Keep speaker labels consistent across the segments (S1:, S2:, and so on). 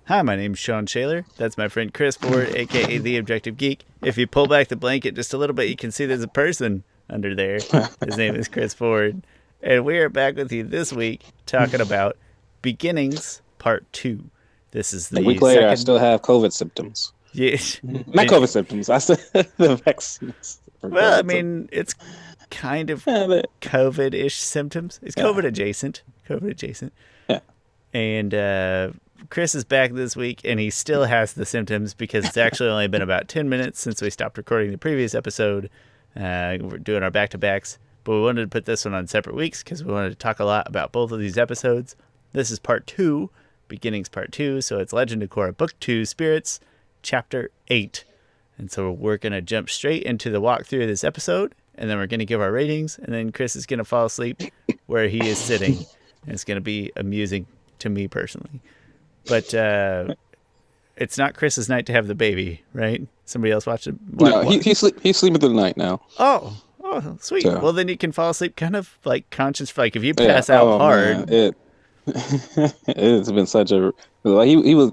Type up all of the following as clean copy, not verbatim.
S1: Hi, my name's Sean Shaler. That's my friend Chris Ford, aka The Objective Geek. If you pull back the blanket just a little bit, you can see there's a person under there. His name is Chris Ford. And we are back with you this week talking about Beginnings Part 2. This is
S2: A
S1: the
S2: week later, I
S1: second.
S2: still have COVID symptoms.
S1: Yeah,
S2: Not COVID symptoms. I still have the vaccines for
S1: well, I
S2: COVID
S1: mean, it's kind of
S2: Yeah,
S1: COVID ish symptoms. It's
S2: yeah,
S1: COVID adjacent. COVID adjacent.
S2: yeah.
S1: And Chris is back this week, and he still has the symptoms because it's actually only been about 10 minutes since we stopped recording the previous episode. We're doing our back-to-backs, but we wanted to put this one on separate weeks because we wanted to talk a lot about both of these episodes. This is Part 2, Beginnings Part 2, so it's Legend of Korra Book 2, Spirits, Chapter 8. And so we're going to jump straight into the walkthrough of this episode, and then we're going to give our ratings, and then Chris is going to fall asleep where he is sitting. And it's going to be amusing to me personally. But it's not Chris's night to have the baby, right? Somebody else watch it.
S2: No, he's sleeping through the night now.
S1: Oh, sweet.
S2: So,
S1: Well, then you can fall asleep kind of like conscious. Like if you
S2: yeah.
S1: pass out
S2: Oh man,
S1: hard.
S2: it's been such a like he was.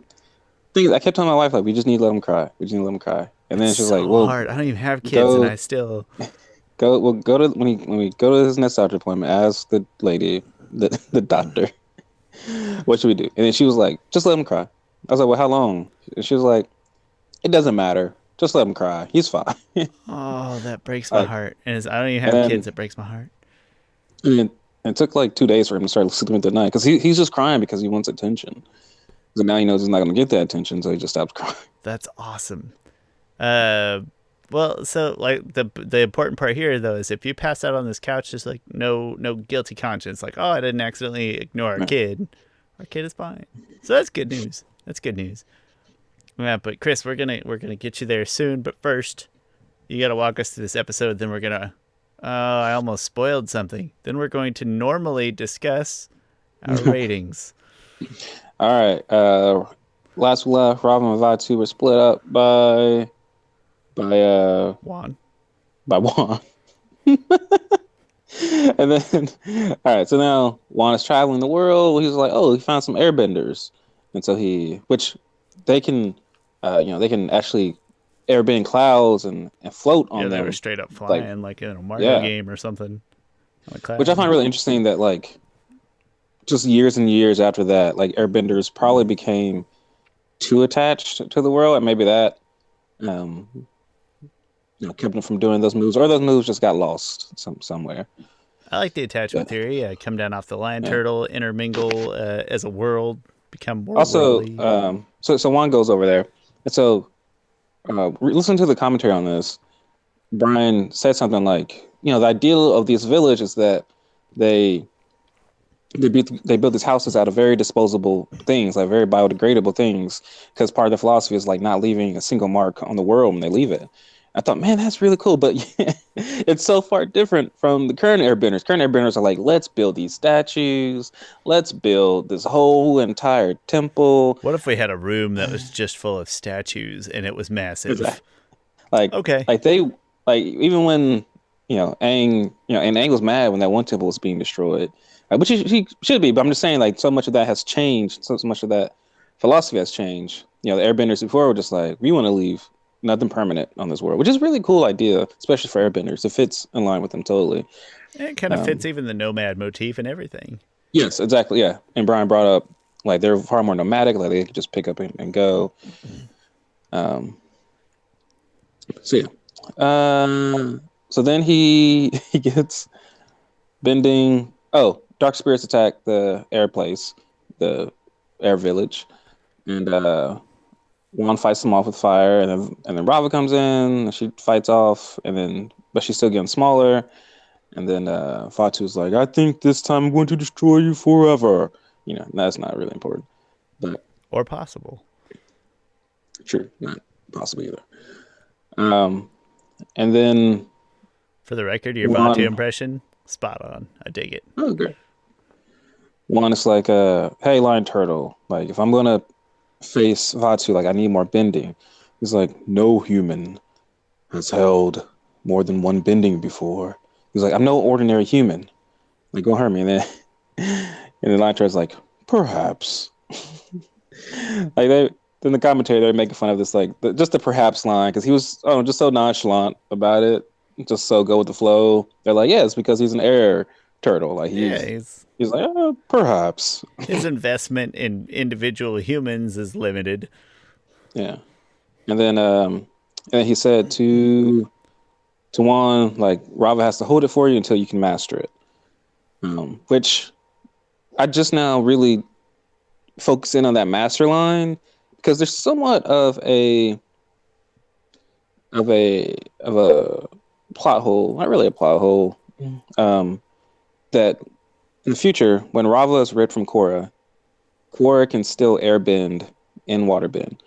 S2: I kept telling my wife like we just need to let him cry. We just need to let him cry. And then
S1: It's
S2: she's
S1: so
S2: like, "Well,
S1: hard. I don't even have kids,
S2: go
S1: and I still
S2: go. Well, go to when we go to his next doctor appointment. Ask the lady, the doctor, what should we do?" And then she was like, "Just let him cry." I was like, "Well, how long?" And she was like, "It doesn't matter. Just let him cry. He's fine."
S1: Oh, that breaks my
S2: Like,
S1: heart. And I don't even
S2: and
S1: have
S2: then
S1: kids. It breaks my heart.
S2: and then- and it took like 2 days for him to start sleeping at the night because he's just crying because he wants attention. So now he knows he's not going to get that attention, so he just stops crying.
S1: That's awesome. Well, so like the important part here though is if you pass out on this couch, just like no guilty conscience, like oh I didn't accidentally ignore our
S2: Yeah.
S1: kid. Our kid is fine. So that's good news. That's good news. Yeah, but Chris, we're gonna get you there soon. But first, you gotta walk us through this episode. Then we're gonna. Oh, I almost spoiled something. Then we're going to normally discuss our ratings.
S2: All right. Last we left, Robin and Vatu were split up by
S1: Juan.
S2: by Juan. And then, all right. So now Juan is traveling the world. He's like, oh, he found some airbenders, and so which they can, they can actually airbend clouds and float
S1: Yeah,
S2: on
S1: they were
S2: them.
S1: straight up
S2: Like,
S1: flying like in a Mario
S2: yeah,
S1: game or something. On a
S2: which I
S1: cloud.
S2: find really interesting that like just years and years after that, like airbenders probably became too attached to the world, and maybe that um, kept them from doing those moves, or those moves just got lost somewhere.
S1: I like the attachment
S2: But
S1: theory. Yeah, come down off the lion
S2: yeah.
S1: turtle, intermingle as a world, become more
S2: Also,
S1: worldly.
S2: so Juan goes over there, and so listen to the commentary on this. Brian said something like, the ideal of this village is that they they build these houses out of very disposable things, like very biodegradable things, because part of the philosophy is like not leaving a single mark on the world when they leave it. I thought, man, that's really cool, but it's so far different from the current airbenders. Current airbenders are like, let's build these statues, let's build this whole entire temple.
S1: What if we had a room that was just full of statues and it was massive?
S2: Like,
S1: Okay.
S2: like they, like even when and Aang was mad when that one temple was being destroyed, which he should be. But I'm just saying, like, so much of that has changed. So much of that philosophy has changed. The airbenders before were just like, we want to leave nothing permanent on this world, which is a really cool idea, especially for airbenders. It fits in line with them totally.
S1: It kind of fits even the nomad motif and everything.
S2: Yes, exactly. Yeah, and Brian brought up like they're far more nomadic. Like they could just pick up and go. Um. So yeah. So then he gets bending. Oh, dark spirits attack the air place, the air village, and Juan fights them off with fire, and then Rava comes in, and she fights off, but she's still getting smaller, and then Fatu's like, I think this time I'm going to destroy you forever. That's not really important, but
S1: Or possible.
S2: true, not possible either. And then
S1: For the record, your Batu
S2: Juan,
S1: impression, spot on. I dig it.
S2: oh great. Juan is like, hey, Lion Turtle, like if I'm gonna face Vatu, like I need more bending. He's like, no human has held more than one bending before. He's like, I'm no ordinary human. Like, go hurt me. And then Lion Turtle's like, perhaps. Like they, in the commentary, they're making fun of this, like just the perhaps line, because he was just so nonchalant about it, just so go with the flow. They're like, yeah, it's because he's an air turtle. Like
S1: Yeah,
S2: he's like, perhaps,
S1: his investment in individual humans is limited.
S2: yeah. And then he said to Juan, like Rava has to hold it for you until you can master it. Which I just now really focus in on that master line because there's somewhat of a plot hole, not really a plot hole, um, that in the future when Rava is ripped from Korra, Korra can still airbend in waterbend.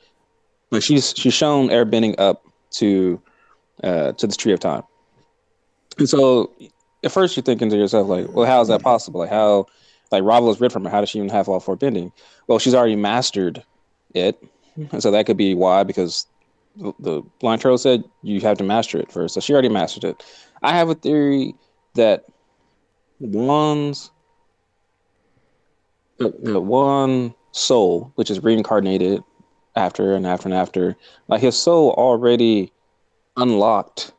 S2: Like she's shown airbending up to this tree of time. And so at first you're thinking to yourself, like, well, how is that possible? Like how like Rava is ripped from her, how does she even have all four bending? Well, she's already mastered it. And so that could be why, because the blind turtle said you have to master it first. So she already mastered it. I have a theory that one's the one soul, which is reincarnated after and after and after, like his soul already unlocked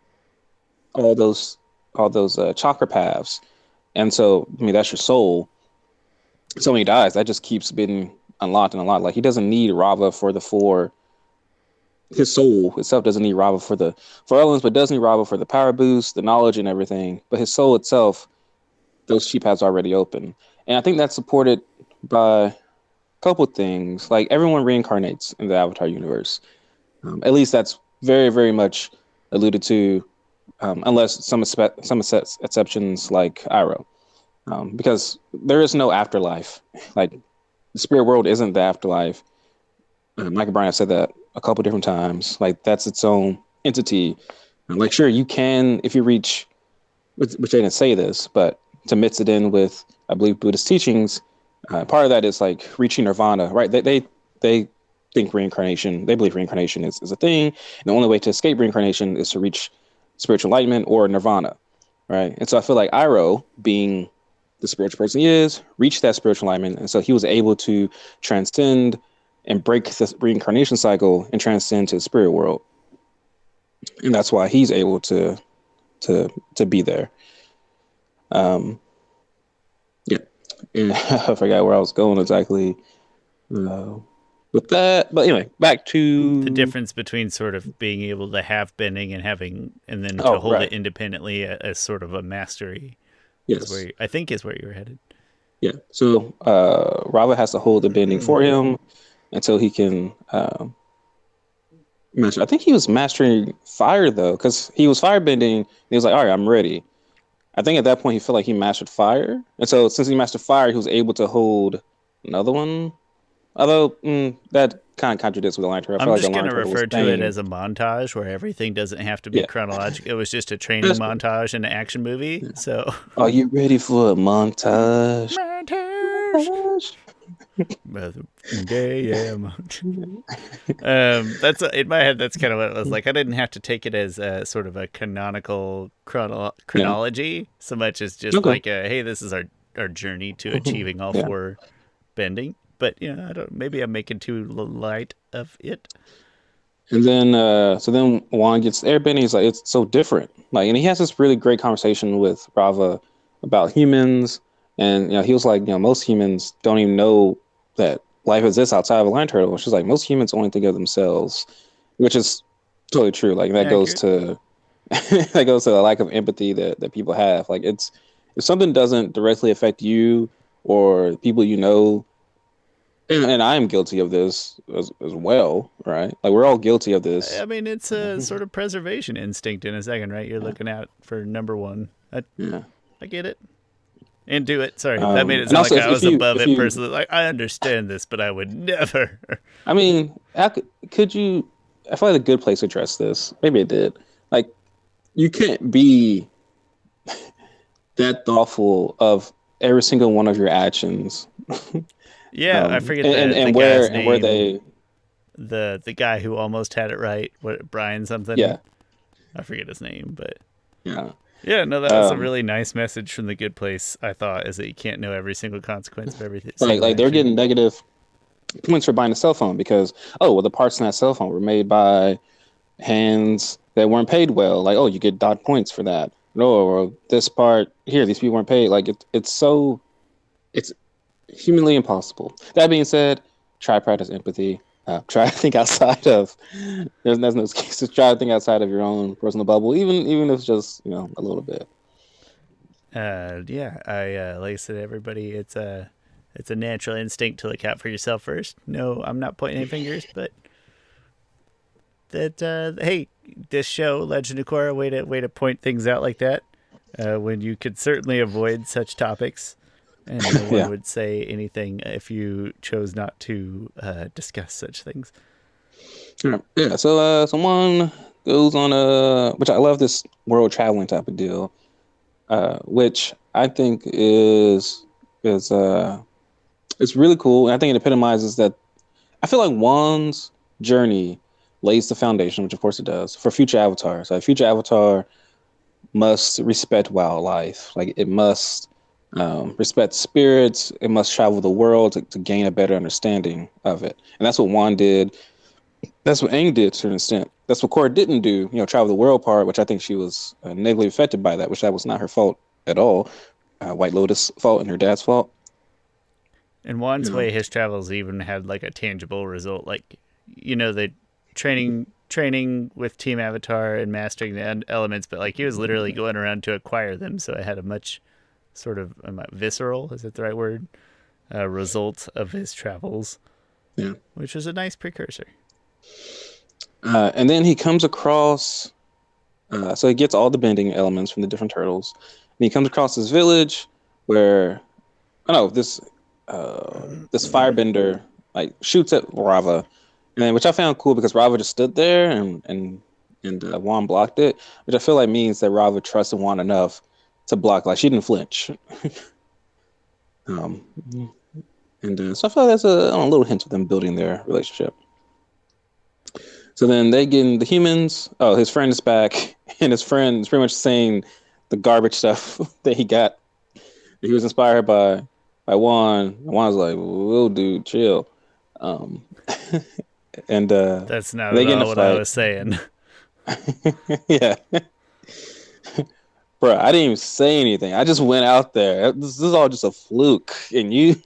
S2: all those chakra paths, and so I mean that's your soul. So when he dies, that just keeps being unlocked and unlocked. Like he doesn't need Rava for the four. His soul itself doesn't need Rava for the four elements, but does need Rava for the power boost, the knowledge, and everything. But his soul itself, those chi paths are already open, and I think that's supported by a couple of things. Like everyone reincarnates in the Avatar universe. At least that's very, very much alluded to, unless some exceptions like Iroh, because there is no afterlife. Like the spirit world isn't the afterlife. Michael Bryan said that a couple different times. Like that's its own entity. Like sure, you can if you reach, which they didn't say this, but to mix it in with I believe Buddhist teachings, part of that is like reaching nirvana, right? They think reincarnation. They believe reincarnation is a thing. And the only way to escape reincarnation is to reach spiritual enlightenment or nirvana, right? And so I feel like Iroh, being the spiritual person he is, reached that spiritual enlightenment, and so he was able to transcend and break the reincarnation cycle and transcend to the spirit world, and that's why he's able to be there. Um, yeah, and I forgot where I was going exactly uh, with that, but anyway, back
S1: The
S2: to
S1: difference between sort of being able to have bending and having, and then to
S2: oh
S1: hold it
S2: right,
S1: independently as sort of a mastery is
S2: yes,
S1: where I think is where you were headed.
S2: yeah. So Rava has to hold the bending for him until he can master. I think he was mastering fire though, because he was firebending. He was like, "All right, I'm ready." I think at that point he felt like he mastered fire, and so since he mastered fire, he was able to hold another one. Although that kind of contradicts with the Lion Turtle. I feel
S1: I'm
S2: like the
S1: just going
S2: Lion
S1: to
S2: Turtle was
S1: refer to it
S2: saying,
S1: as a montage where everything doesn't have to be
S2: "Yeah,
S1: chronological. It was just a training
S2: that's cool.
S1: montage in an action movie. So,
S2: Are you ready for a montage?"
S1: montage.
S2: Montage.
S1: Day, yeah, montage. That's in my head. That's kind of what it was like. I didn't have to take it as a sort of a canonical
S2: Yeah.
S1: chronology so much as just
S2: Okay.
S1: like, hey, this is our journey to achieving all
S2: Yeah.
S1: four bending. But I don't. Maybe I'm making too light of it.
S2: And then so then Juan gets airbending. He's like, it's so different. Like, and he has this really great conversation with Rava about humans. And he was like, most humans don't even know that life exists outside of a land turtle. She's like, most humans only think of themselves, which is totally true. Like that goes
S1: Accurate.
S2: to that goes to the lack of empathy that people have. Like it's if something doesn't directly affect you or people and I am guilty of this as well, right? Like we're all guilty of this.
S1: I mean, it's a sort of preservation instinct in a second, right? You're looking out for number one.
S2: Yeah.
S1: I get it. And do it. Sorry, that made it
S2: And
S1: sound
S2: also,
S1: like I was above
S2: if
S1: it
S2: you,
S1: personally. Like I understand this, but I would never.
S2: I mean, how could you? I feel like a good place to address this. Maybe it did. Like, you can't be that thoughtful of every single one of your actions.
S1: Yeah, I forget
S2: And
S1: the
S2: where
S1: guy's name.
S2: they,
S1: The guy who almost had it right. What Brian something?
S2: yeah,
S1: I forget his name, but
S2: yeah.
S1: yeah, no, that was a
S2: Um,
S1: really nice message from the Good Place. I thought is that you can't know every single consequence of every
S2: like
S1: single
S2: they're
S1: action.
S2: getting negative. points for buying a cell phone because the parts in that cell phone were made by hands that weren't paid well. Like, you get dot points for that. No, or this part here, these people weren't paid. Like it's humanly impossible. That being said, try to practice empathy. Try to think outside of there's no excuses. Try to think outside of your own personal bubble, even if it's just a little bit.
S1: Yeah, I like I said, everybody, it's a natural instinct to look out for yourself first. No, I'm not pointing any fingers, but that hey, this show, Legend of Korra, way to point things out like that, when you could certainly avoid such topics, and no one
S2: Yeah.
S1: would say anything if you chose not to discuss such things.
S2: Yeah. So one goes on which I love this world traveling type of deal, which I think is it's really cool, and I think it epitomizes that. I feel like Juan's journey lays the foundation, which of course it does, for future avatars. Like future avatar must respect wildlife. Like it must respect spirits. It must travel the world to gain a better understanding of it. And that's what Juan did. That's what Aang did to an extent. That's what Korra didn't do. Travel the world part, which I think she was negatively affected by that, which that was not her fault at all. White Lotus' fault and her dad's fault.
S1: In Juan's
S2: No.
S1: way, his travels even had like a tangible result, like the training with Team Avatar and mastering the elements, but like he was literally going around to acquire them, so it had a much sort of visceral, is it the right word, result of his travels,
S2: Yeah.
S1: which was a nice precursor.
S2: And then he comes across, so he gets all the bending elements from the different turtles. And he comes across this village where, this firebender like shoots at Rava, and which I found cool because Rava just stood there and Juan blocked it, which I feel like means that Rava trusted Juan enough to block. Like she didn't flinch. um, so I feel like that's a little hint of them building their relationship. So then they get in the humans. Oh, his friend is back, and his friend is pretty much saying the garbage stuff that he got. That he was inspired by Juan. And Juan's like, "Whoa, dude, chill." Um, and
S1: That's not
S2: they
S1: at
S2: get in a
S1: all what I
S2: fight.
S1: was saying.
S2: Yeah, bro, I didn't even say anything. I just went out there. This is all just a fluke, and you,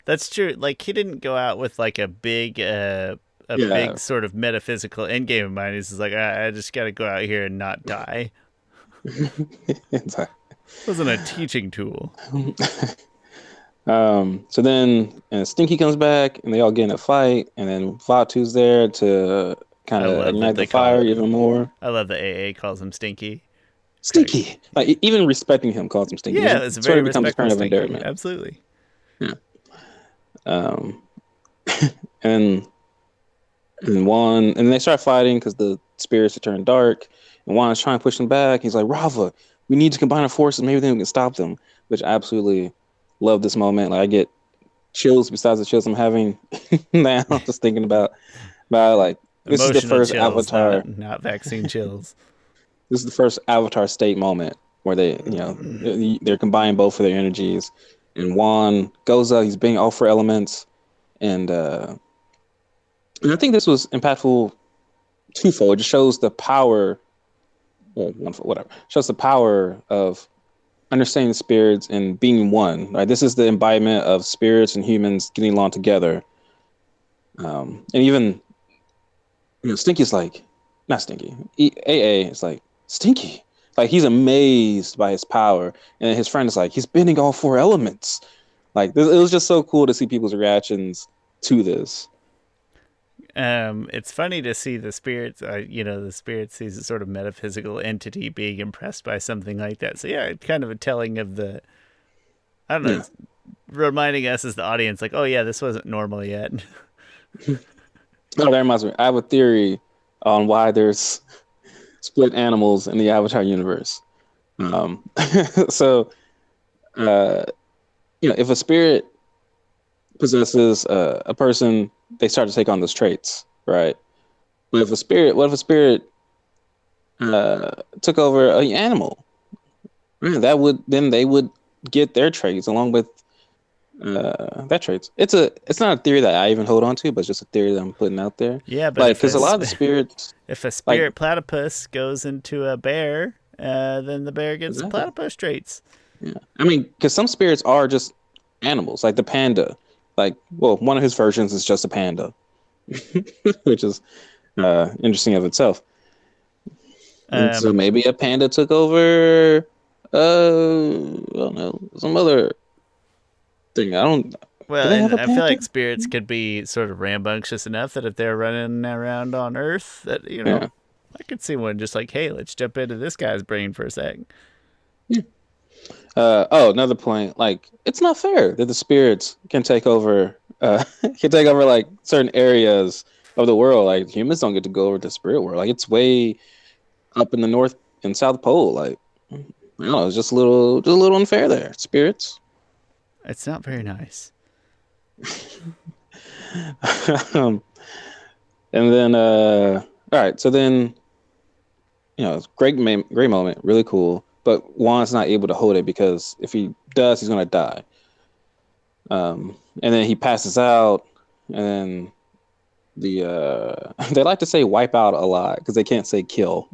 S1: That's true. Like he didn't go out with like a
S2: yeah,
S1: big sort of metaphysical end game in mind. He's just like, I just got to go out here and not die.
S2: it's like,
S1: It wasn't a teaching tool.
S2: So then Stinky comes back and they all get in a fight, and then Fatu's there to kind
S1: I
S2: of
S1: love that
S2: ignite the
S1: they call
S2: fire
S1: it.
S2: even more.
S1: I love that AA calls him Stinky.
S2: Stinky, like even respecting him calls him Stinky.
S1: Yeah, it's
S2: It sort
S1: very
S2: of becomes a
S1: respectful
S2: term of
S1: Stinky.
S2: endearment.
S1: Absolutely.
S2: Yeah. Um, and and Juan and they start fighting because the spirits are turned dark, and Juan's trying to push them back. He's like, Rava, we need to combine our forces. Maybe then we can stop them. Which I absolutely love this moment. Like I get chills besides the chills I'm having now, just thinking about like this is the
S1: Emotional
S2: first
S1: chills,
S2: Avatar.
S1: not vaccine chills.
S2: This is the first Avatar state moment where they're combining both of their energies, and Juan goes up. He's being all for elements, and and I think this was impactful twofold. It just shows the power, well, whatever, shows the power of understanding spirits and being one. Right, this is the embodiment of spirits and humans getting along together. And even Stinky's like, not Stinky. AA is like Stinky. Like he's amazed by his power, and his friend is like, he's bending all four elements. Like it was just so cool to see people's reactions to this.
S1: It's funny to see the spirits. The spirit sees a sort of metaphysical entity being impressed by something like that. So yeah, kind of a telling of the. I don't know.
S2: Yeah.
S1: It's reminding us as the audience, like, oh yeah, this wasn't normal yet.
S2: Oh, that reminds me. I have a theory on why there's split animals in the Avatar universe. Um, so, uh, if a spirit possesses a person, they start to take on those traits, right? But what if a spirit took over an animal? Right, that would then they would get their traits along with That traits. It's not a theory that I even hold on to, but it's just a theory that I'm putting out there.
S1: Yeah, but
S2: Like, because a lot of the spirits,
S1: if a
S2: like,
S1: spirit platypus goes into a bear, then the bear gets
S2: exactly.
S1: platypus traits.
S2: Yeah. I mean, because some spirits are just animals, like the panda. Like, well, one of his versions is just a panda, which is interesting of itself. And so
S1: Um,
S2: maybe a panda took over. I don't know, some other thing. I don't. Do
S1: well,
S2: they have
S1: and
S2: a
S1: I feel like
S2: panda?
S1: spirits could be sort of rambunctious enough that if they're running around on Earth, that
S2: Yeah.
S1: I could see one just like, hey, let's jump into this guy's brain for a sec.
S2: Yeah. Another point. Like, it's not fair that the spirits can take over. Can take over like certain areas of the world. Like humans don't get to go over to the spirit world. Like it's way up in the North and South Pole. Like I don't know, it's just a little unfair there. Spirits.
S1: It's not very nice.
S2: um, and then all right, so then it's great moment, really cool. But Juan's not able to hold it because if he does, he's gonna die. And then he passes out, and then they like to say wipe out a lot because they can't say kill,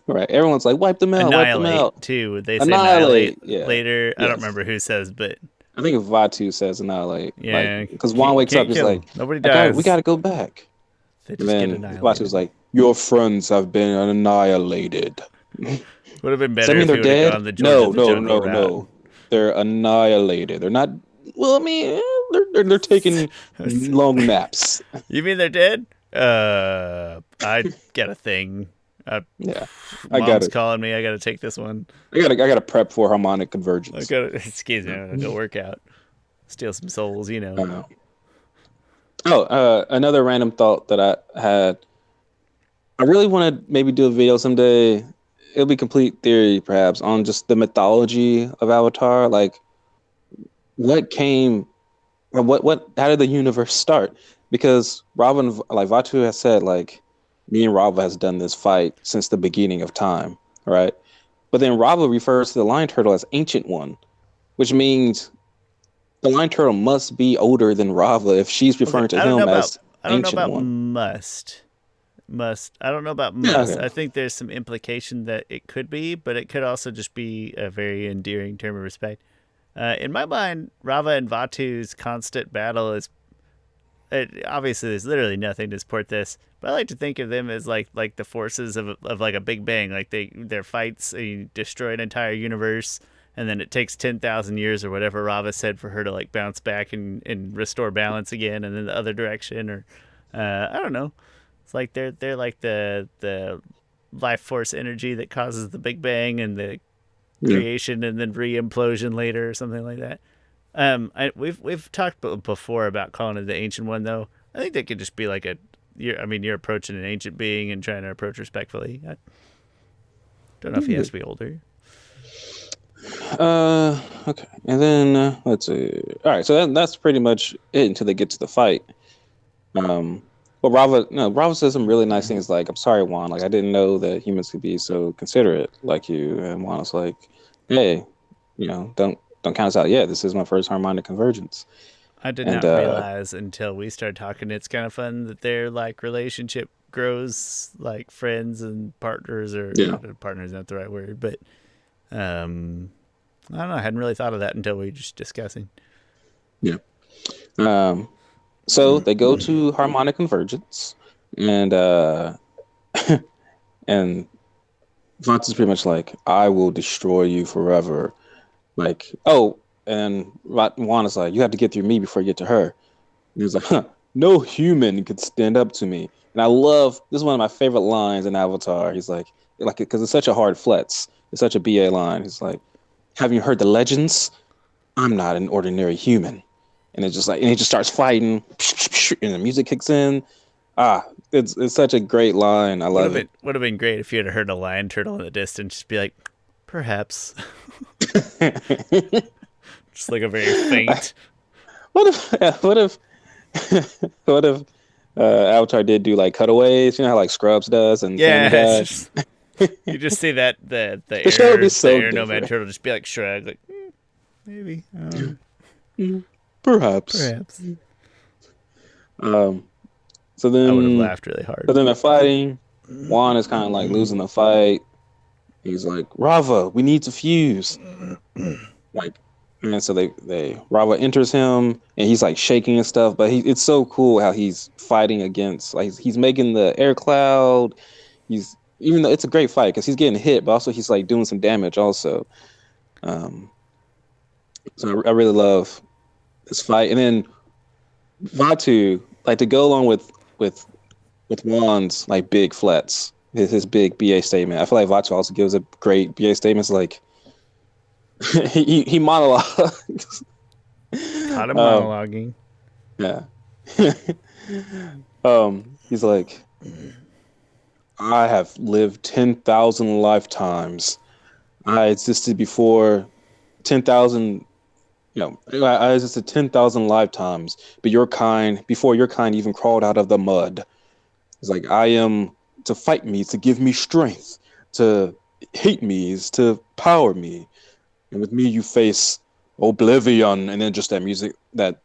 S2: right? Everyone's like wipe them
S1: Annihilate
S2: out,
S1: too. They say annihilate
S2: annihilate. Yeah,
S1: later. I don't
S2: yes.
S1: remember who says, but
S2: I think if Vatu says annihilate, like
S1: yeah,
S2: because Juan wakes up,
S1: can't
S2: he's
S1: kill them.
S2: like,
S1: Nobody
S2: we
S1: dies.
S2: gotta go back.
S1: They
S2: And
S1: just get
S2: then Vatu's
S1: annihilated.
S2: like, your friends have been annihilated.
S1: Would have been
S2: Does that
S1: better
S2: mean
S1: if
S2: they're
S1: he would have
S2: dead?
S1: gone the George
S2: No,
S1: of the
S2: no,
S1: Jungle
S2: no,
S1: route.
S2: no. They're annihilated. They're not. Well, I mean, they're taking long naps.
S1: You mean they're dead? I got a thing.
S2: Yeah, I got
S1: Mom's
S2: it.
S1: calling me. I got to take this one.
S2: I gotta prep for harmonic
S1: I
S2: convergence.
S1: got to, excuse me. I'm going to go work out. Steal some souls.
S2: Uh, another random thought that I had. I really want to maybe do a video someday. It'll be complete theory, perhaps, on just the mythology of Avatar. Like, what came, or how did the universe start? Because Robin, like Vatu has said, like, me and Rava has done this fight since the beginning of time, right? But then Rava refers to the lion turtle as Ancient One, which means the lion turtle must be older than Rava if she's
S1: Okay.
S2: referring to him as
S1: I don't know
S2: Ancient
S1: about
S2: One.
S1: must. I don't know about
S2: Yeah,
S1: must.
S2: okay.
S1: I think there's some implication that it could be, but it could also just be a very endearing term of respect. In my mind, Rava and Vatu's constant battle is obviously there's literally nothing to support this, but I like to think of them as like the forces of like a big bang. Like their fights, destroy an entire universe, and then it takes 10,000 years or whatever Rava said for her to like bounce back and restore balance again, and then the other direction, or I don't know. It's like they're like the life force energy that causes the big bang and the
S2: Yeah.
S1: creation and then re-implosion later or something like that. We've talked before about calling it the ancient one though. I think that could just be like you're approaching an ancient being and trying to approach respectfully. I don't know if he has to be older.
S2: Okay. And then let's see. All right, so that's pretty much it until they get to the fight. Um, well, Rava says some really nice things like, "I'm sorry, Juan. Like, I didn't know that humans could be so considerate like you." And Juan is like, "Hey, don't count us out yet. This is my first harmonic convergence."
S1: I did
S2: And
S1: not realize until we started talking. It's kind of fun that their like relationship grows like friends and partners, or
S2: yeah,
S1: partners not the right word, but I don't know. I hadn't really thought of that until we were just discussing.
S2: yeah. Um, so they go to harmonic convergence, and and Vance is pretty much like, "I will destroy you forever." Like, oh, and Juan is like, "You have to get through me before you get to her." And he's like, "Huh, no human could stand up to me." And I love this is one of my favorite lines in Avatar. He's like, because it's such a hard flex. It's such a BA line. He's like, "Have you heard the legends? I'm not an ordinary human." And it's just like, and he just starts fighting, and the music kicks in. Ah, it's such a great line. I love it.
S1: Would have been great if you had heard a lion turtle in the distance, just be like, perhaps, just like a very faint.
S2: What if, what if, what if Avatar did do like cutaways? You know how like Scrubs does and Family
S1: Yeah, it's
S2: Guy.
S1: just you just see that
S2: The show would be so
S1: the air nomad
S2: different.
S1: turtle just be like shrug, like maybe.
S2: Perhaps.
S1: Perhaps.
S2: Um, so
S1: I would have
S2: then,
S1: laughed really
S2: so
S1: hard.
S2: then they're fighting. Juan is kind of like losing the fight. He's like, Rava, we need to fuse. Like, and so Rava enters him, and he's like shaking and stuff. But it's so cool how he's fighting against, like, he's making the air cloud. He's even though it's a great fight because he's getting hit, but also he's like doing some damage also. Um, so I really love this fight, and then Vatu, like to go along with Juan's like big flats, his big BA statement. I feel like Vatu also gives a great BA statements. Like he monologues.
S1: Caught him
S2: um,
S1: monologuing.
S2: yeah. He's like, I have lived 10,000 lifetimes. I existed before 10,000. I existed 10,000 lifetimes, but before your kind even crawled out of the mud. It's like, I am to fight me, to give me strength, to hate me is to power me. And with me, you face oblivion. And then just that music that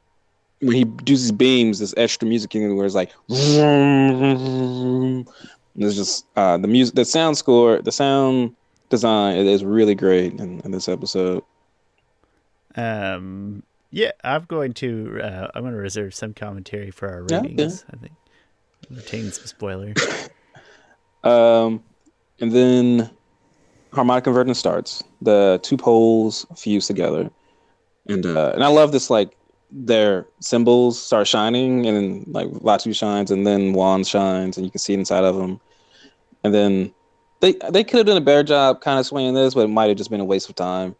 S2: when he does his beams, this extra music in where it's like, and it's just the music, the sound score, the sound design is really great in this episode.
S1: Yeah, I'm going to reserve some commentary for our
S2: Yeah, okay.
S1: ratings. I think retain some spoiler.
S2: Um, and then harmonic convergence starts. The two poles fuse together, and I love this. Like their symbols start shining, and then like Latu shines, and then Wand shines, and you can see inside of them. And then they could have done a better job kind of swinging this, but it might have just been a waste of time.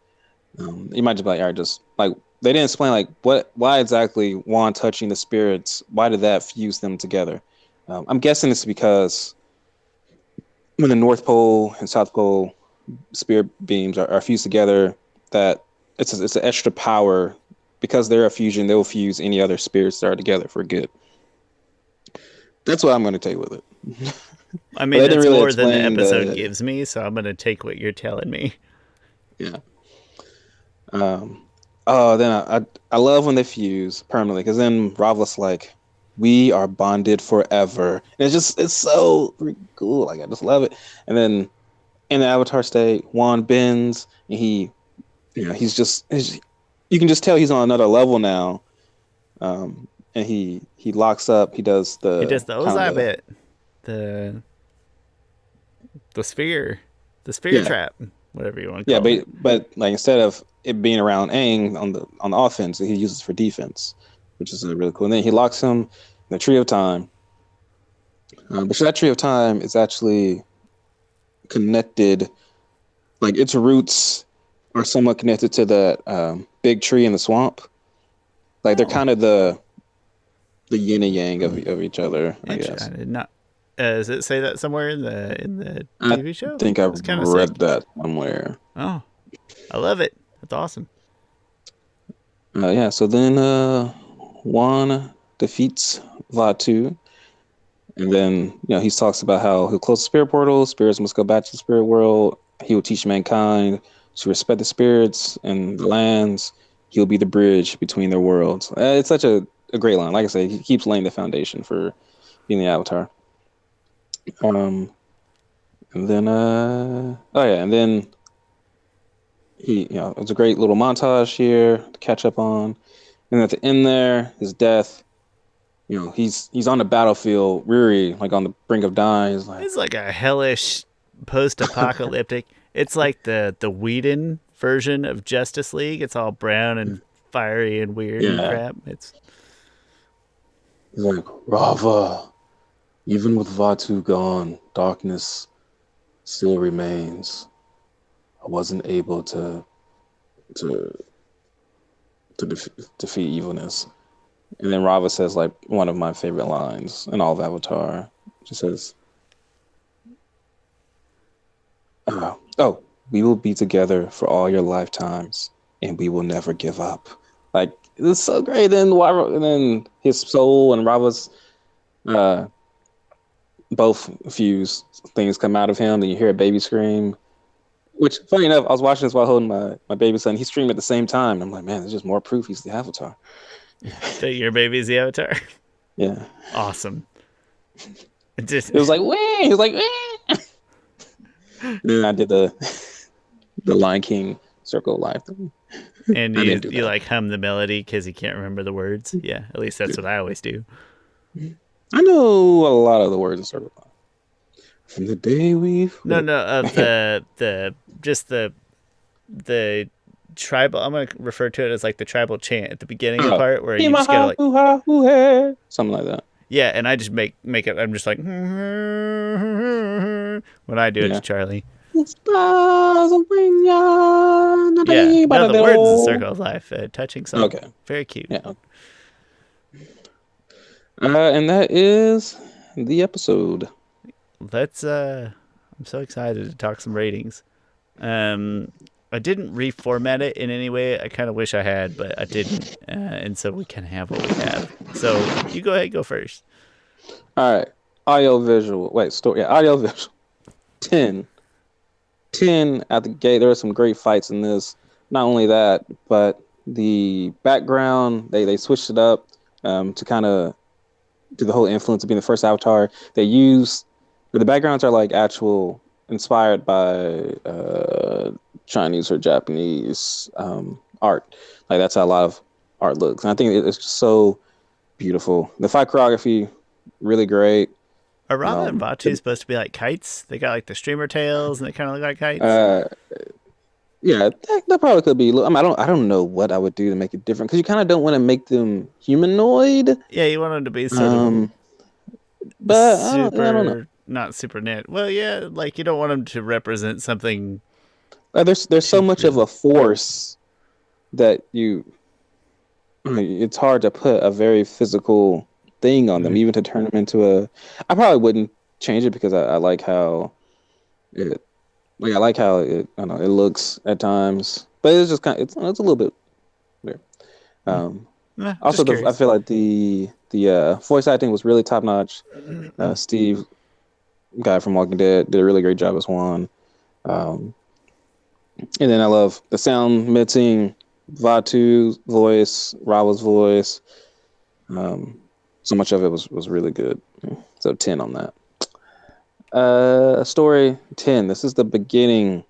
S2: You might just be like, all right, just like they didn't explain like why exactly Wand touching the spirits, why did that fuse them together? I'm guessing it's because when the North Pole and South Pole spirit beams are fused together, that it's an extra power because they're a fusion. They'll fuse any other spirits that are together for good. That's what I'm going to take with it.
S1: I
S2: But
S1: mean,
S2: they didn't
S1: that's
S2: really
S1: more than the
S2: explain
S1: episode
S2: the
S1: gives me, so I'm going to take what you're telling me.
S2: yeah. Um, oh, then I love when they fuse permanently because then Ravla's like, we are bonded forever. And it's so cool. Like I just love it. And then in the Avatar state, Juan bends and you can just tell he's on another level now. And he locks up. He does
S1: He does
S2: the
S1: the
S2: kind
S1: Ozai
S2: of
S1: bit, the the sphere, the sphere
S2: yeah
S1: trap, whatever you want to
S2: yeah,
S1: call it.
S2: but like instead of it being around Aang on the offense, he uses for defense, which is really cool. And then he locks him in the Tree of Time. But that Tree of Time is actually connected, like its roots are somewhat connected to the big tree in the swamp. Like they're
S1: Oh,
S2: kind of the yin and yang of each other, I
S1: I
S2: guess.
S1: did not. Does it say that somewhere in the
S2: I
S1: TV show?
S2: think I've
S1: It's kind of
S2: read
S1: sick.
S2: that somewhere.
S1: Oh, I love it. That's awesome.
S2: Yeah, so then Juan defeats Vatu, and then he talks about how he'll close the spirit portal. Spirits must go back to the spirit world. He will teach mankind to respect the spirits and the lands. He'll be the bridge between their worlds. It's such a great line. Like I say, he keeps laying the foundation for being the Avatar. Um, and then oh yeah, and then it's a great little montage here to catch up on. And at the end there, his death. He's on the battlefield, weary, like on the brink of dying. He's like,
S1: It's like a hellish post-apocalyptic. It's like the Whedon version of Justice League. It's all brown and fiery and weird and
S2: yeah.
S1: crap. It's
S2: He's like, Rava, even with Vatu gone, darkness still remains. I wasn't able to defeat evilness. And then Rava says like one of my favorite lines in all of Avatar. She says, "Oh, we will be together for all your lifetimes, and we will never give up." Like it's so great. And then his soul and Rava's uh, both fuse things come out of him. And you hear a baby scream. Which, funny enough, I was watching this while holding my baby son. He screamed at the same time. I'm like, man, there's just more proof he's the Avatar.
S1: That your baby's the Avatar.
S2: Yeah.
S1: Awesome. Just
S2: It was like, wee! He was like, wee! And then I did the Lion King Circle of Life thing.
S1: and
S2: I didn't do
S1: you
S2: that.
S1: like hum the melody because you can't remember the words. Yeah, at least that's what I always do.
S2: I know a lot of the words in Circle of Life. From the day we
S1: No,
S2: fought.
S1: no, of the just the tribal. I'm gonna refer to it as like the tribal chant at the beginning of the
S2: Oh,
S1: part where you just gotta
S2: Himaha,
S1: like,
S2: hoo-ha, hoo-hey. Something like that.
S1: yeah, and I just make it. I'm just like when I do it to
S2: Yeah.
S1: Charlie. Yeah, no, the words in Circle of Life, touching song,
S2: Okay.
S1: very cute.
S2: Yeah. And that is the episode.
S1: Let's. I'm so excited to talk some ratings. I didn't reformat it in any way. I kind of wish I had, but I didn't, and so we can have what we have. So you go ahead, go first.
S2: All right. Audio visual. Wait, story. Yeah, audio visual. 10. 10 at the gate. There were some great fights in this. Not only that, but the background, they switched it up to kind of do the whole influence of being the first Avatar. They use the backgrounds are like actual inspired by Chinese or Japanese art. Like that's how a lot of art looks. And I think it's just so beautiful. The fight choreography, really great.
S1: Are Rava and
S2: Um,
S1: Batu supposed to be like kites? They got like the streamer tails, and they kind of look like kites.
S2: uh, yeah, that probably could be. I mean, I don't know what I would do to make it different because you kind of don't want to make them humanoid.
S1: Yeah, you want them to be sort of
S2: Um, but I don't know.
S1: super, not super net. Well, yeah, like you don't want them to represent something
S2: There's so
S1: too
S2: much of
S1: real.
S2: a force that it's hard to put a very physical thing on them,
S1: Mm-hmm.
S2: even to turn them into a. I probably wouldn't change it because I like how it, I like how I don't know, it looks at times, but it's just it's a little bit weird. Um,
S1: Just
S2: Also, I
S1: curious.
S2: feel like the voice acting was really top notch. Steve, guy from Walking Dead, did a really great job as Juan. Um, and then I love the sound mixing, Vatu's voice, Rawa's voice. Um, so much of it was really good. So 10 on that. Story 10. This is the beginning,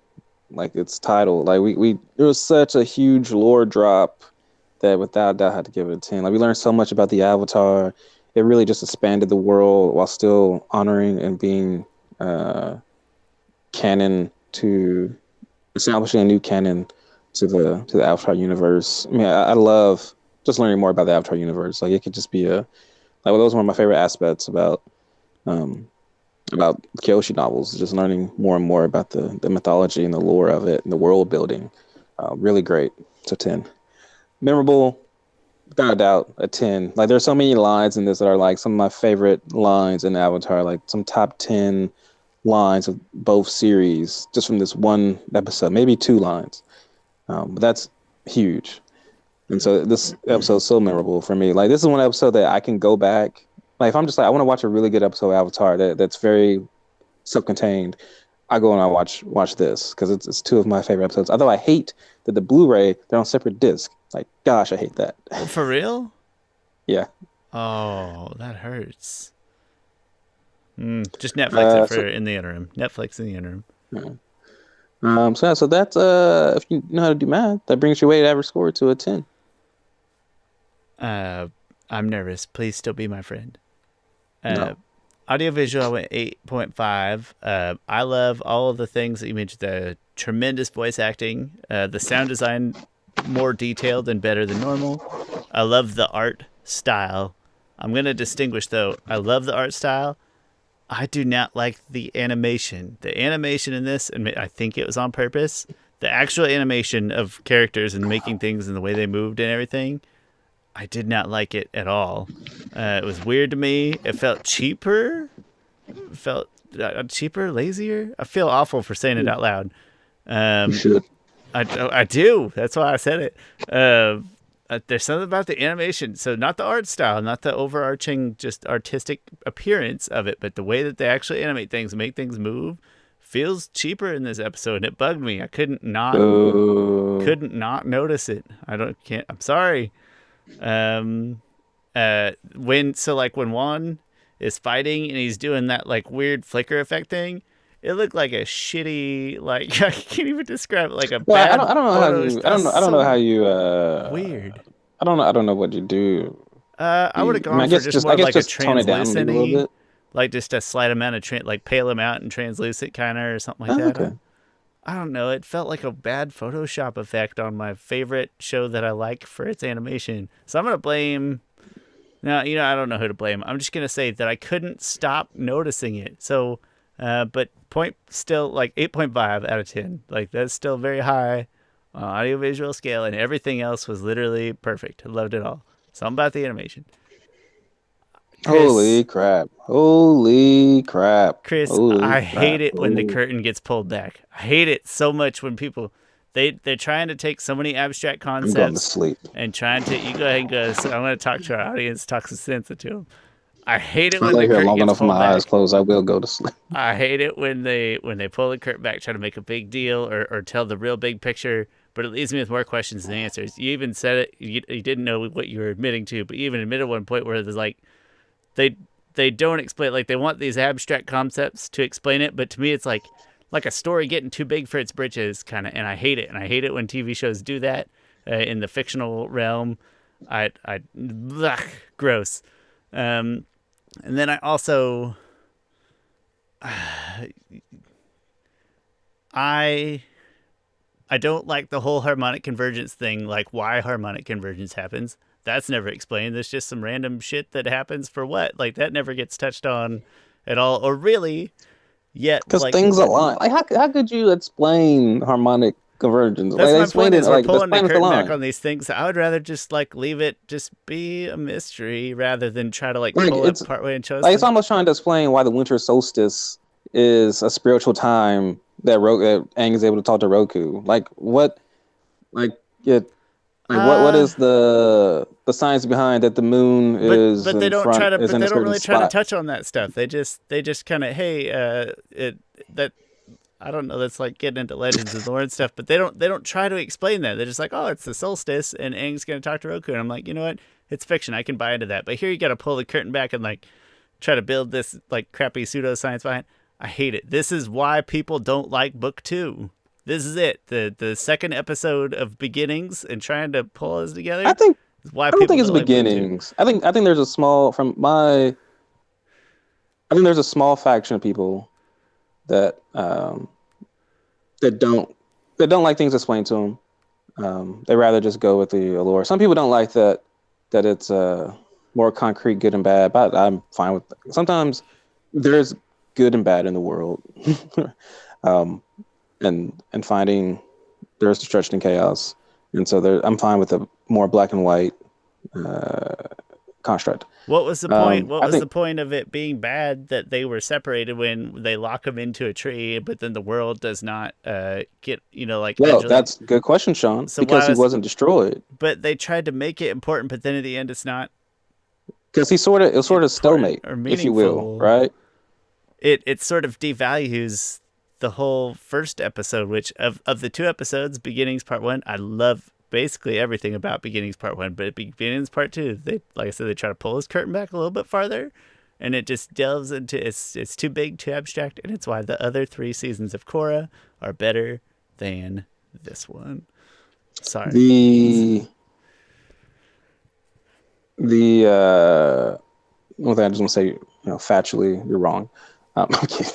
S2: like its title. Like we it was such a huge lore drop that without doubt I had to give it a 10. Like we learned so much about the Avatar. It really just expanded the world while still honoring and being canon to establishing a new canon to the Avatar universe. I mean, I love just learning more about the Avatar universe. Like it could just be like well, that was one of my favorite aspects um about Kyoshi novels, just learning more and more about the mythology and the lore of it and the world building. Really great. So 10. Memorable, without a doubt, a 10. Like there's so many lines in this that are like some of my favorite lines in Avatar, like some top 10 lines of both series just from this one episode, maybe two lines. But that's huge. And so this episode is so memorable for me. Like this is one episode that I can go back. Like if I'm just like I want to watch a really good episode of Avatar that's very self-contained, I go and I watch this because it's two of my favorite episodes. Although I hate that the Blu-ray they're on separate disc. Like gosh, I hate that.
S1: For real?
S2: Yeah.
S1: Oh, that hurts. Just Netflix it for
S2: So
S1: in the interim. Netflix in the interim.
S2: so that's if you know how to do math, that brings your weighted average score to a 10.
S1: I'm nervous. Please still be my friend. Uh,
S2: No.
S1: Audiovisual, I went 8.5. I love all of the things that you mentioned. The tremendous voice acting, the sound design, more detailed and better than normal. I love the art style. I'm going to distinguish, though. I love the art style. I do not like the animation. The animation in this, and I think it was on purpose, the actual animation of characters and making things and the way they moved and everything, I did not like it at all. It was weird to me. It felt cheaper. It felt cheaper, lazier. I feel awful for saying it out loud.
S2: You
S1: Um,
S2: should.
S1: I do. That's why I said it. There's something about the animation. So not the art style, not the overarching, just artistic appearance of it, but the way that they actually animate things, make things move, feels cheaper in this episode. And it bugged me. I couldn't not
S2: Boo.
S1: notice it. I don't can't. I'm sorry. Um, when Juan is fighting and he's doing that like weird flicker effect thing, it looked like a shitty like I can't even describe it, like a
S2: Well,
S1: bad
S2: I don't know how
S1: photo.
S2: you
S1: That's
S2: I don't know how
S1: so
S2: you
S1: weird.
S2: I don't know what you do.
S1: I would have
S2: I mean,
S1: gone for just
S2: I
S1: more
S2: guess
S1: like a
S2: just tone it down maybe a little
S1: translucent-y,
S2: bit.
S1: like just a slight amount of like pale him out and translucent kind of or something like
S2: Oh,
S1: that.
S2: okay.
S1: I don't know. It felt like a bad Photoshop effect on my favorite show that I like for its animation. So I'm gonna blame. Now I don't know who to blame. I'm just gonna say that I couldn't stop noticing it. So, but point still like 8.5 out of 10. Like that's still very high audiovisual scale, and everything else was literally perfect. I loved it all. Something about the animation.
S2: Holy
S1: Chris,
S2: crap. Holy crap.
S1: Chris,
S2: Holy
S1: I
S2: crap.
S1: hate it when the
S2: Holy.
S1: curtain gets pulled back. I hate it so much when people they're trying to take so many abstract
S2: I'm going to
S1: concepts
S2: sleep.
S1: and trying to you go ahead and go. So I'm going to talk to our audience, talk some sense into them. I hate it
S2: I
S1: when
S2: lay
S1: the
S2: here
S1: curtain
S2: long
S1: gets
S2: enough with my
S1: pulled
S2: eyes
S1: back.
S2: closed. I will go to sleep.
S1: I hate it when they pull the curtain back, try to make a big deal or tell the real big picture. But it leaves me with more questions than answers. You even said it. You didn't know what you were admitting to, but you even admitted one point where there's like they they don't explain, like they want these abstract concepts to explain it, but to me it's like a story getting too big for its britches kind of, and I hate it. And I hate it when TV shows do that in the fictional realm. I ugh, gross. Um, and then I also I I don't like the whole harmonic convergence thing, like why harmonic convergence happens. That's never explained. There's just some random shit that happens for what? Like that never gets touched on at all. Or really, yet
S2: Because
S1: like
S2: things align. Like, how could you explain harmonic convergence? Like,
S1: that's
S2: they
S1: my point
S2: explained it,
S1: is we're
S2: like, the
S1: pulling the
S2: planets
S1: curtain back
S2: align.
S1: on these things. I would rather just like leave it just be a mystery rather than try to like
S2: Like,
S1: pull it partway and show us
S2: it's
S1: things.
S2: almost trying to explain why the winter solstice is a spiritual time that Aang is able to talk to Roku. Like, what? Like, it. Like, what
S1: Uh
S2: is the science behind that the moon is
S1: but they
S2: in
S1: don't try
S2: front
S1: to
S2: is
S1: but
S2: in
S1: they
S2: a
S1: don't
S2: certain
S1: really try to
S2: spot?
S1: touch on that stuff. They just kind of hey it that I don't know. That's like getting into Legends of the Lord stuff, but they don't try to explain that. They're just like, oh, it's the solstice, and Aang's gonna talk to Roku, and I'm like, you know what? It's fiction. I can buy into that. But here you got to pull the curtain back and like try to build this like crappy pseudoscience behind. I hate it. This is why people don't like book two. This is it. The second episode of beginnings and trying to pull us
S2: I
S1: together
S2: think
S1: is why
S2: I don't
S1: people
S2: think it's
S1: don't like book two.
S2: beginnings. I think there's a small from my. I think there's a small faction of people that that don't that don't like things explained to them. They rather just go with the allure. Some people don't like that it's more concrete, good and bad. But I'm fine with that. Sometimes there's good and bad in the world, um, and finding there's destruction and chaos, and so I'm fine with a more black and white uh, construct.
S1: What was the point? What
S2: I
S1: was
S2: think
S1: the point of it being bad that they were separated when they lock them into a tree, but then the world does not get like
S2: well,
S1: adulate?
S2: that's a good question, Sean,
S1: So
S2: because
S1: why
S2: he
S1: was?
S2: wasn't destroyed.
S1: But they tried to make it important, but then at the end, it's not
S2: Because it was sort of
S1: important
S2: stalemate,
S1: or
S2: if you will,
S1: meaningful.
S2: right?
S1: It sort of devalues the whole first episode, which of the two episodes, Beginnings Part One, I love basically everything about Beginnings Part One, but Beginnings Part Two, they like I said, they try to pull his curtain back a little bit farther, and it just delves into it's too big, too abstract, and it's why the other three seasons of Korra are better than this one. Sorry.
S2: The the one thing I just want to say, factually, you're wrong. I'm kidding.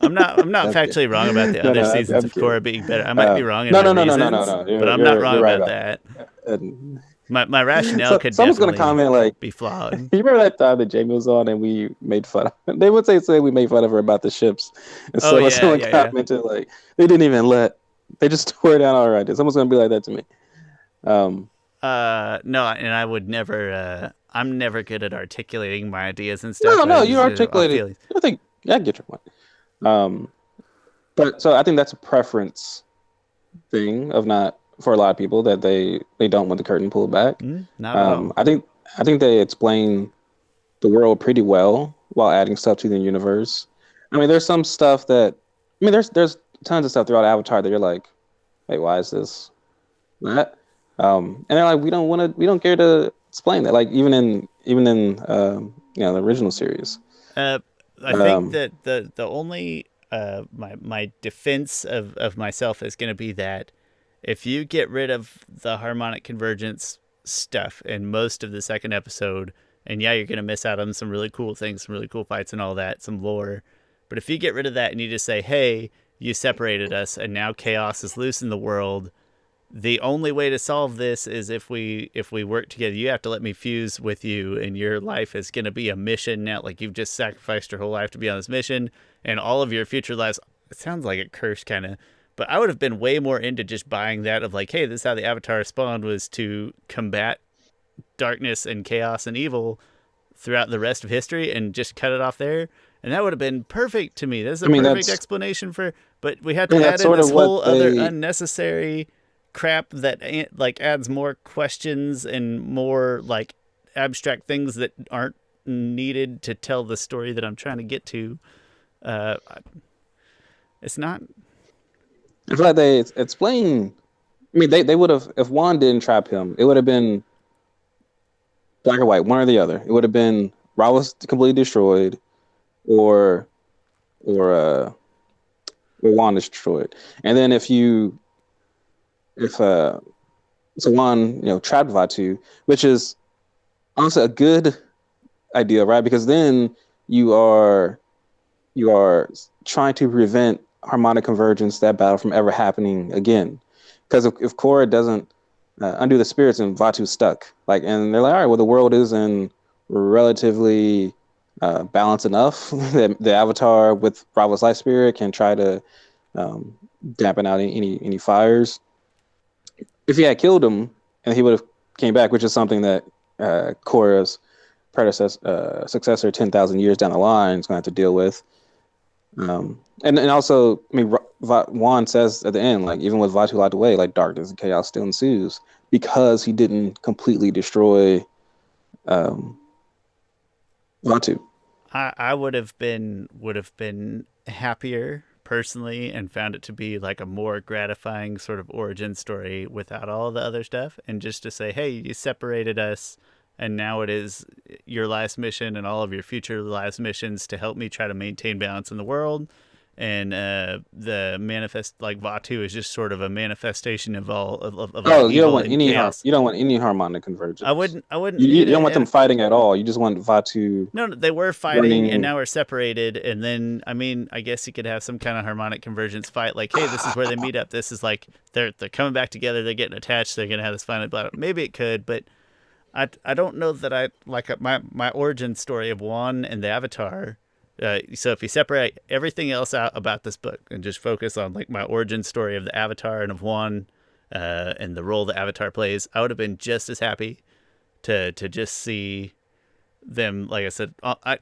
S1: I'm not
S2: I'm kidding.
S1: factually wrong about the
S2: No,
S1: other
S2: no,
S1: seasons
S2: I'm
S1: of
S2: kidding.
S1: Korra being better. I might be wrong in
S2: No,
S1: my
S2: no, no, no, no, no,
S1: reasons,
S2: no.
S1: but I'm not wrong
S2: You're right
S1: about
S2: about
S1: that.
S2: that. And
S1: My rationale
S2: so
S1: could
S2: someone's gonna
S1: definitely
S2: comment like,
S1: be flawed.
S2: you remember that time that Jamie was on and we made fun of they would say we made fun of her about the ships. And
S1: Oh
S2: so
S1: yeah,
S2: someone
S1: yeah, yeah.
S2: commented like they didn't even they just tore it down all right. Someone's gonna be like that to me. Um
S1: No, and I would never. I'm never good at articulating my ideas and stuff.
S2: no,
S1: I
S2: no, you
S1: just off
S2: articulated
S1: feelings.
S2: I think I get your point. Um but so I think that's a preference thing of not for a lot of people that they don't want the curtain pulled back.
S1: Not at all.
S2: I think they explain the world pretty well while adding stuff to the universe. I mean, there's some stuff that there's tons of stuff throughout Avatar that you're like, wait, why is this that? And they're like, we don't care to explain that. Like even in the original series.
S1: Uh, I think
S2: Um,
S1: that the only my defense of myself is going to be that if you get rid of the harmonic convergence stuff in most of the second episode, and yeah, you're going to miss out on some really cool things, some really cool fights and all that, some lore. But if you get rid of that and you just say, hey, you separated us and now chaos is loose in the world, the only way to solve this is if we work together. You have to let me fuse with you, and your life is going to be a mission now. Like, you've just sacrificed your whole life to be on this mission, and all of your future lives. It sounds like a curse, kind of. But I would have been way more into just buying that of like, hey, this is how the Avatar spawned, was to combat darkness and chaos and evil throughout the rest of history, and just cut it off there. And that would have been perfect to me. This is a
S2: I mean
S1: perfect
S2: that's
S1: explanation for. But we had
S2: I mean
S1: to add
S2: that's
S1: in
S2: sort
S1: this
S2: of what
S1: whole other
S2: they.
S1: unnecessary crap that like adds more questions and more like abstract things that aren't needed to tell the story that I'm trying to get to. Uh, it's not.
S2: I feel like they explain. I mean, they would have if Juan didn't trap him, it would have been black or white, one or the other. It would have been Ra was completely destroyed, or or uh or Juan is destroyed. And then if so Juan trapped Vatu, which is honestly a good idea, right? Because then you are you are trying to prevent harmonic convergence, that battle, from ever happening again. Because if Korra doesn't undo the spirits and Vatu's stuck, like, and they're like, all right, well, the world is in relatively balanced enough that the Avatar with Bravo's life spirit can try to um, dampen out any fires. If he had killed him, and he would have came back, which is something that Korra's successor 10,000 years down the line is going to have to deal with. And also, I mean, Juan says at the end, like, even with Vatu locked away, like, darkness and chaos still ensues because he didn't completely destroy um, Vatu.
S1: I would have been happier personally, and found it to be like a more gratifying sort of origin story without all the other stuff, and just to say, hey, you separated us, and now it is your last mission and all of your future last missions to help me try to maintain balance in the world. And the manifest, like, Vatu is just sort of a manifestation of all of like
S2: Oh,
S1: evil and chaos.
S2: you don't want any harmonic
S1: I
S2: convergence.
S1: wouldn't I wouldn't need
S2: You don't
S1: it.
S2: want them
S1: And
S2: fighting at all. You just want Vatu
S1: no, no, they were fighting, and
S2: running.
S1: now we're separated. And then, I mean, I guess you could have some kind of harmonic convergence fight. Like, hey, this is where they meet up. This is like they're coming back together. They're getting attached. They're gonna have this final battle. Maybe it could, but I don't know that I like my origin story of Juan and the Avatar. So if you separate everything else out about this book and just focus on like my origin story of the Avatar and of Juan, and the role the Avatar plays, I would have been just as happy to just see them. Like I said,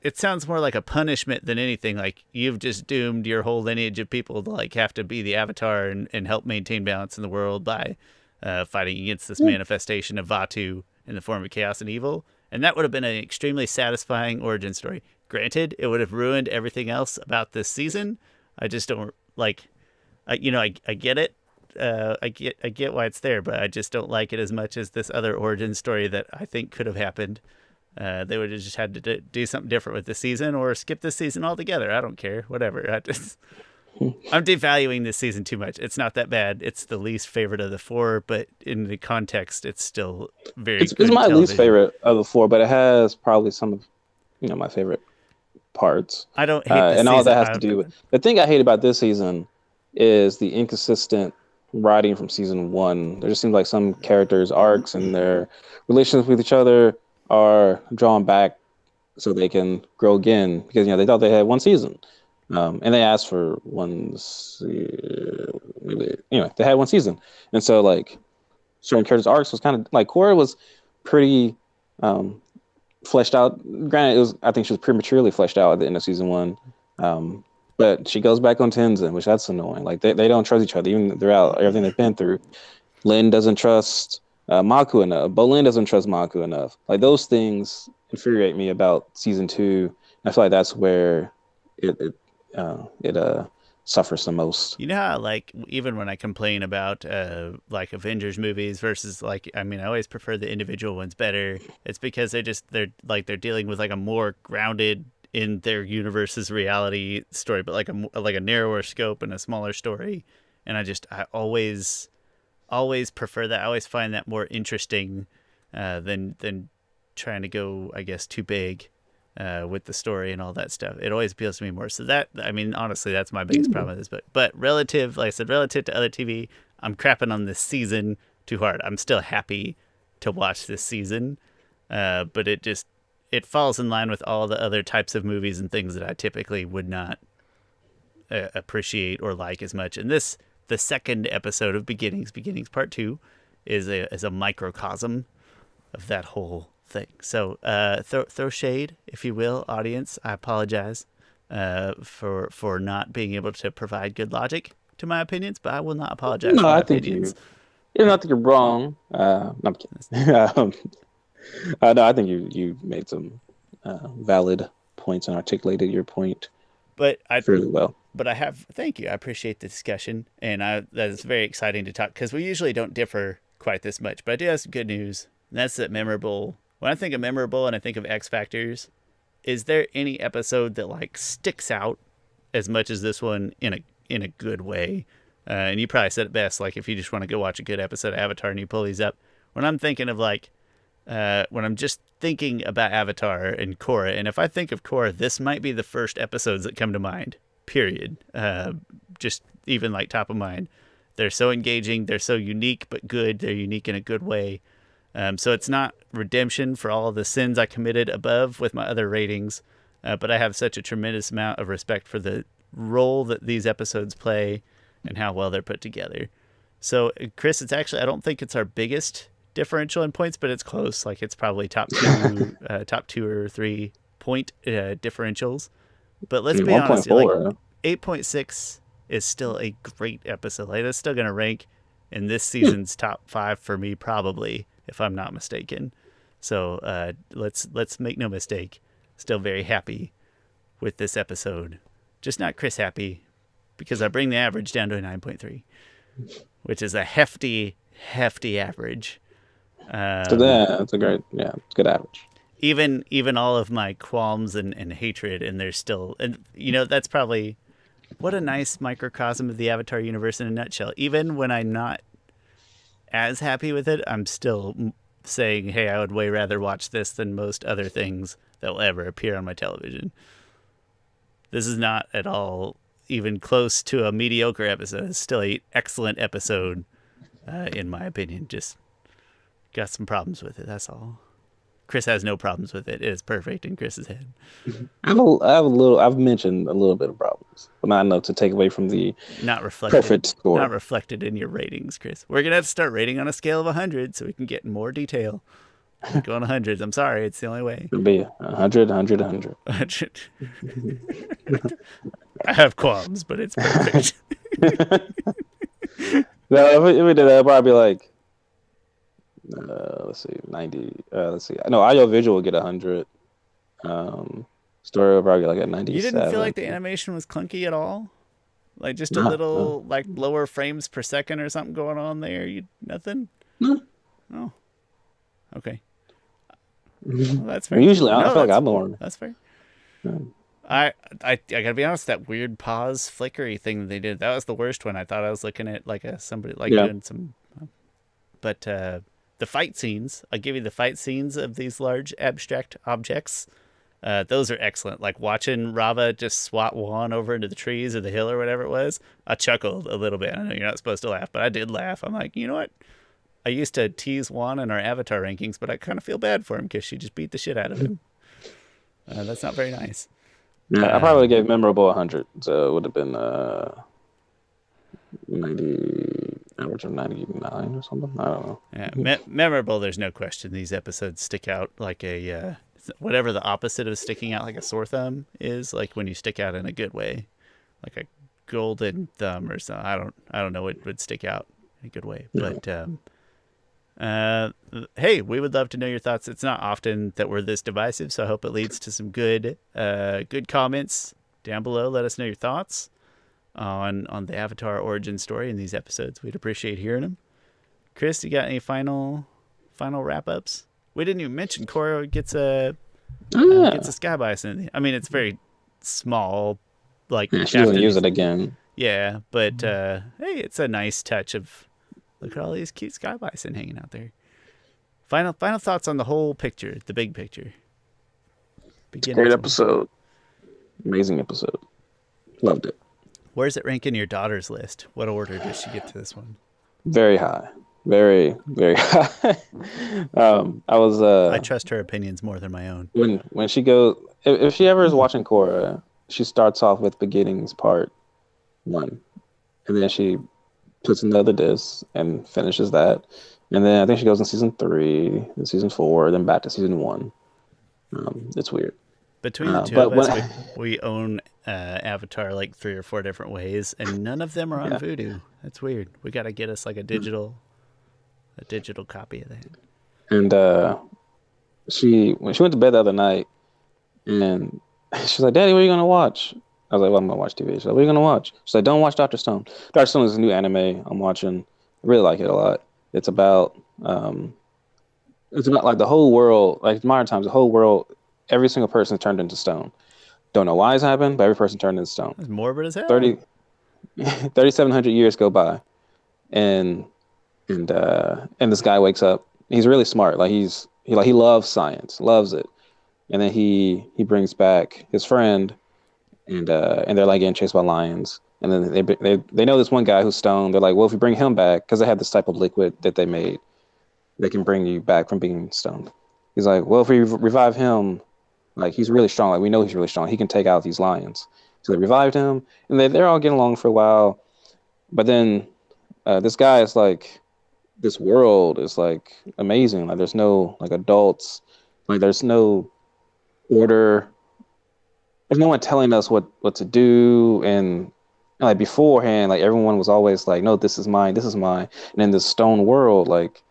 S1: it sounds more like a punishment than anything. Like, you've just doomed your whole lineage of people to like have to be the Avatar and help maintain balance in the world by fighting against this manifestation of Vatu in the form of chaos and evil. And that would have been an extremely satisfying origin story. Granted, it would have ruined everything else about this season. I just don't like. I get it. I get why it's there, but I just don't like it as much as this other origin story that I think could have happened. They would have just had to do something different with this season, or skip this season altogether. I don't care. Whatever. I'm devaluing this season too much. It's not that bad. It's the least favorite of the four, but in the context, it's still very
S2: It's
S1: good
S2: my least
S1: television.
S2: favorite of the four, but it has probably some of my favorite parts.
S1: I don't hate this
S2: And all
S1: season.
S2: that has to do with the thing I hate about this season is the inconsistent writing from season one. There just seems like some characters' arcs and their relations with each other are drawn back so they can grow again because they thought they had one season, and they asked for one. Anyway, they had one season, and so like certain characters' arcs was kind of like Korra was pretty um, fleshed out. Granted, I think she was prematurely fleshed out at the end of season one. Um, but she goes back on Tenzin, which that's annoying. Like they don't trust each other even throughout everything they've been through. Lin doesn't trust Maku enough. Bolin doesn't trust Maku enough. Like those things infuriate me about season two. I feel like that's where it suffers the most.
S1: You know how, like, even when I complain about like Avengers movies versus, like, I mean, I always prefer the individual ones better. It's because they're dealing with like a more grounded in their universe's reality story, but like a narrower scope and a smaller story. And I always prefer that. I always find that more interesting than trying to go, I guess, too big with the story and all that stuff. It always appeals to me more. So that, I mean, honestly, that's my biggest problem with this book. But relative, like I said, relative to other TV, I'm crapping on this season too hard. I'm still happy to watch this season, but it falls in line with all the other types of movies and things that I typically would not appreciate or like as much. And the second episode of Beginnings Part 2, is a microcosm of that whole thing. So throw shade, if you will, audience. I apologize for not being able to provide good logic to my opinions, but I will not apologize
S2: No,
S1: for my
S2: I think
S1: opinions.
S2: you don't think you're wrong. No, I'm kidding. No, I think you made some valid points and articulated your point
S1: But
S2: fairly well.
S1: thank you. I appreciate the discussion, and that is very exciting to talk, because we usually don't differ quite this much. But I do have some good news, and that's that memorable. When I think of memorable and I think of X Factors, is there any episode that like sticks out as much as this one in a good way? And you probably said it best. Like, if you just want to go watch a good episode of Avatar and you pull these up, when I'm thinking of like when I'm just thinking about Avatar and Korra, and if I think of Korra, this might be the first episodes that come to mind. Period. Just even like top of mind. They're so engaging. They're so unique, but good. They're unique in a good way. So it's not redemption for all of the sins I committed above with my other ratings, but I have such a tremendous amount of respect for the role that these episodes play and how well they're put together. So, Chris, it's actually, I don't think it's our biggest differential in points, but it's close. Like, it's probably top two or 3 point differentials. But let's be honest, like 8.6 is still a great episode. Like, that's still going to rank in this season's top 5 for me, probably, if I'm not mistaken. So let's make no mistake, still very happy with this episode. Just not Chris happy, because I bring the average down to a 9.3, which is a hefty average.
S2: So that's a great, it's a good average.
S1: Even all of my qualms and hatred, and there's still, and that's probably what a nice microcosm of the Avatar universe in a nutshell. Even when I'm not as happy with it, I'm still saying, hey, I would way rather watch this than most other things that will ever appear on my television. This is not at all even close to a mediocre episode. It's still an excellent episode, in my opinion. Just got some problems with it, that's all. Chris has no problems with it. It is perfect in Chris's head.
S2: I've mentioned a little bit of problems, but not enough to take away from the perfect score.
S1: Not reflected in your ratings, Chris. We're gonna have to start rating on a scale of 100 so we can get more detail. Go on 100s. I'm sorry, it's the only way.
S2: It'll be 100, 100, 100.
S1: 100. I have qualms, but it's perfect.
S2: No, if we did that, it'd probably be like, let's see, 90. Let's see. No, audio visual will get 100. Story will probably get like a 97.
S1: You didn't feel like the animation was clunky at all? Like just a little like lower frames per second or something going on there? Nothing?
S2: No.
S1: Oh. Okay. Well, that's fair.
S2: Usually, I feel like I'm more.
S1: That's fair.
S2: Yeah.
S1: I gotta be honest. That weird pause flickery thing that they did, that was the worst one. I thought I was looking at like somebody doing some. But the fight scenes, I'll give you the fight scenes of these large abstract objects. Those are excellent. Like watching Rava just swat Juan over into the trees or the hill or whatever it was. I chuckled a little bit. I know you're not supposed to laugh, but I did laugh. I'm like, you know what? I used to tease Juan in our Avatar rankings, but I kind of feel bad for him because she just beat the shit out of him. That's not very nice.
S2: Yeah, I probably gave memorable 100, so it would have been 90, average of 99 or something. I don't know.
S1: Yeah, memorable. There's no question. These episodes stick out like a whatever the opposite of sticking out like a sore thumb is. Like when you stick out in a good way, like a golden thumb or something. I don't know what would stick out in a good way, but. Hey, we would love to know your thoughts. It's not often that we're this divisive, so I hope it leads to some good comments down below. Let us know your thoughts. on the Avatar origin story in these episodes. We'd appreciate hearing them. Chris, you got any final wrap ups? We didn't even mention Korra gets a sky bison. I mean, it's very small, like
S2: Yeah, she doesn't
S1: after
S2: use
S1: these.
S2: it again.
S1: Yeah, but hey, it's a nice touch of look at all these cute sky bison hanging out there. Final thoughts on the whole picture, the big picture.
S2: Great episode. Amazing episode. Loved it.
S1: Where's it rank in your daughter's list? What order does she get to this one?
S2: Very high. Very, very high.
S1: I trust her opinions more than my own.
S2: When she goes, if she ever is watching Korra, she starts off with Beginnings Part 1. And then she puts in the other disc and finishes that. And then I think she goes in season 3, then season 4, then back to season 1. It's weird.
S1: Between the two of us, we own Avatar like 3 or 4 different ways, and none of them are on Vudu. That's weird. We got to get us like a digital copy of that. And
S2: when she went to bed the other night, and she's like, "Daddy, what are you gonna watch?" I was like, "Well, I'm gonna watch TV." She's like, "What are you gonna watch?" She's like, "Don't watch Dr. Stone." Dr. Stone is a new anime I'm watching. I really like it a lot. It's about like the whole world, like modern times, the whole world. Every single person is turned into stone. Don't know why it's happened, but every person turned into stone.
S1: It's morbid as hell.
S2: 3,700 years go by, and this guy wakes up. He's really smart. Like he loves science, loves it. And then he brings back his friend, and they're like getting chased by lions. And then they know this one guy who's stoned. They're like, well, if we bring him back, because they have this type of liquid that they made, they can bring you back from being stoned. He's like, well, if we revive him. Like, he's really strong. Like, we know he's really strong. He can take out these lions. So they revived him, and they're all getting along for a while. But then this guy is like, this world is like amazing. Like, there's no like adults. Like, there's no order. There's no one telling us what to do. And like beforehand, like everyone was always like, no, this is mine. This is mine. And in this stone world, like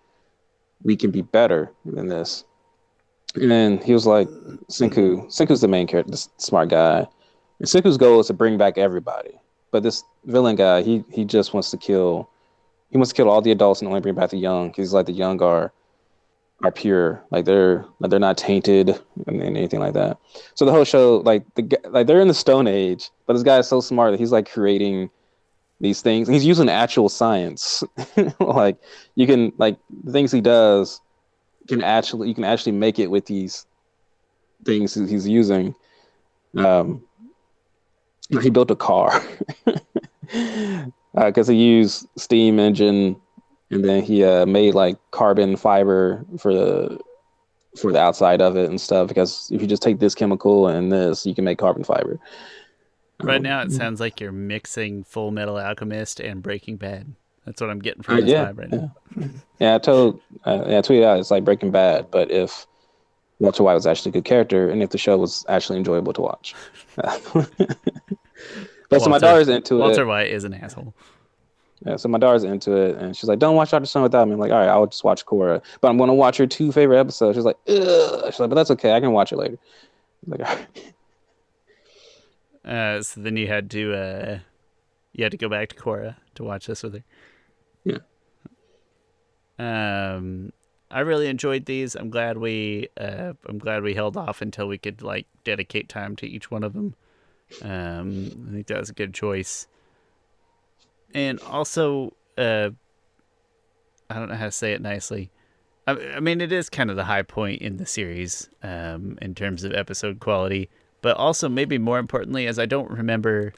S2: we can be better than this. And then he was like, Senku's the main character, this smart guy. And Senku's goal is to bring back everybody. But this villain guy, he just wants to kill all the adults and only bring back the young. Because like the young are pure. Like they're not tainted and anything like that. So the whole show, like they're in the Stone Age, but this guy is so smart that he's like creating these things. He's using actual science. Like you can like the things he does you can actually make it with these things he's using. He built a car because he used steam engine, and then he made like carbon fiber for the outside of it and stuff. Because if you just take this chemical and this, you can make carbon fiber.
S1: Right now, it sounds like you're mixing Full Metal Alchemist and Breaking Bad. That's what I'm getting from this vibe right now.
S2: Yeah, I tweeted out it's like Breaking Bad, but if Walter White was actually a good character, and if the show was actually enjoyable to watch. But so my daughter's into it.
S1: Walter White is an asshole.
S2: Yeah, so my daughter's into it, and she's like, "Don't watch Dr. Stone without me." I'm like, "All right, I'll just watch Korra, but I'm going to watch her 2 favorite episodes." She's like, "Ugh." She's like, "But that's okay. I can watch it later." I'm like, all
S1: right. So then you had to go back to Korra to watch this with her.
S2: Yeah.
S1: I really enjoyed these. I'm glad we held off until we could like dedicate time to each one of them. I think that was a good choice. And also, I don't know how to say it nicely. I mean, it is kind of the high point in the series in terms of episode quality, but also maybe more importantly, as I don't remember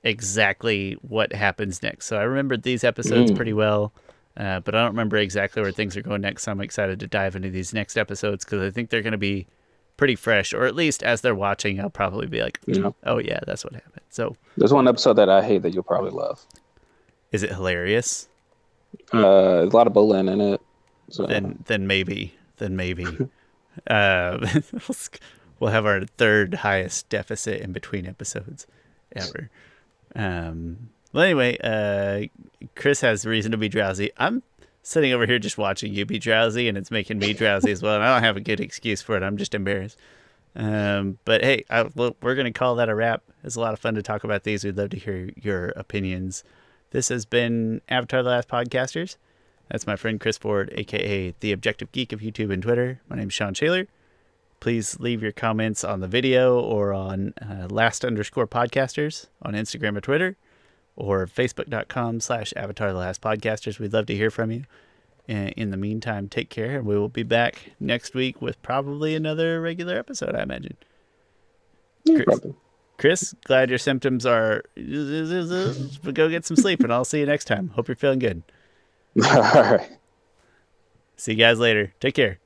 S1: exactly what happens next. So I remembered these episodes pretty well, but I don't remember exactly where things are going next. So I'm excited to dive into these next episodes because I think they're going to be pretty fresh, or at least as they're watching, I'll probably be like, oh yeah, that's what happened. So
S2: there's one episode that I hate that you'll probably love.
S1: Is it hilarious?
S2: A lot of bullying in it. So.
S1: Then maybe. We'll have our 3rd highest deficit in between episodes ever. Well, anyway, Chris has reason to be drowsy. I'm sitting over here just watching you be drowsy, and it's making me drowsy as well. And I don't have a good excuse for it. I'm just embarrassed. But hey, we're going to call that a wrap. It's a lot of fun to talk about these. We'd love to hear your opinions. This has been Avatar The Last Podcasters. That's my friend Chris Ford, a.k.a. The Objective Geek of YouTube and Twitter. My name's Sean Shaler. Please leave your comments on the video or on last_podcasters on Instagram or Twitter, or facebook.com/Avatar The Last Podcasters. We'd love to hear from you. In the meantime, take care, and we will be back next week with probably another regular episode, I imagine. Chris, glad your symptoms are... Go get some sleep, and I'll see you next time. Hope you're feeling good.
S2: All right.
S1: See you guys later. Take care.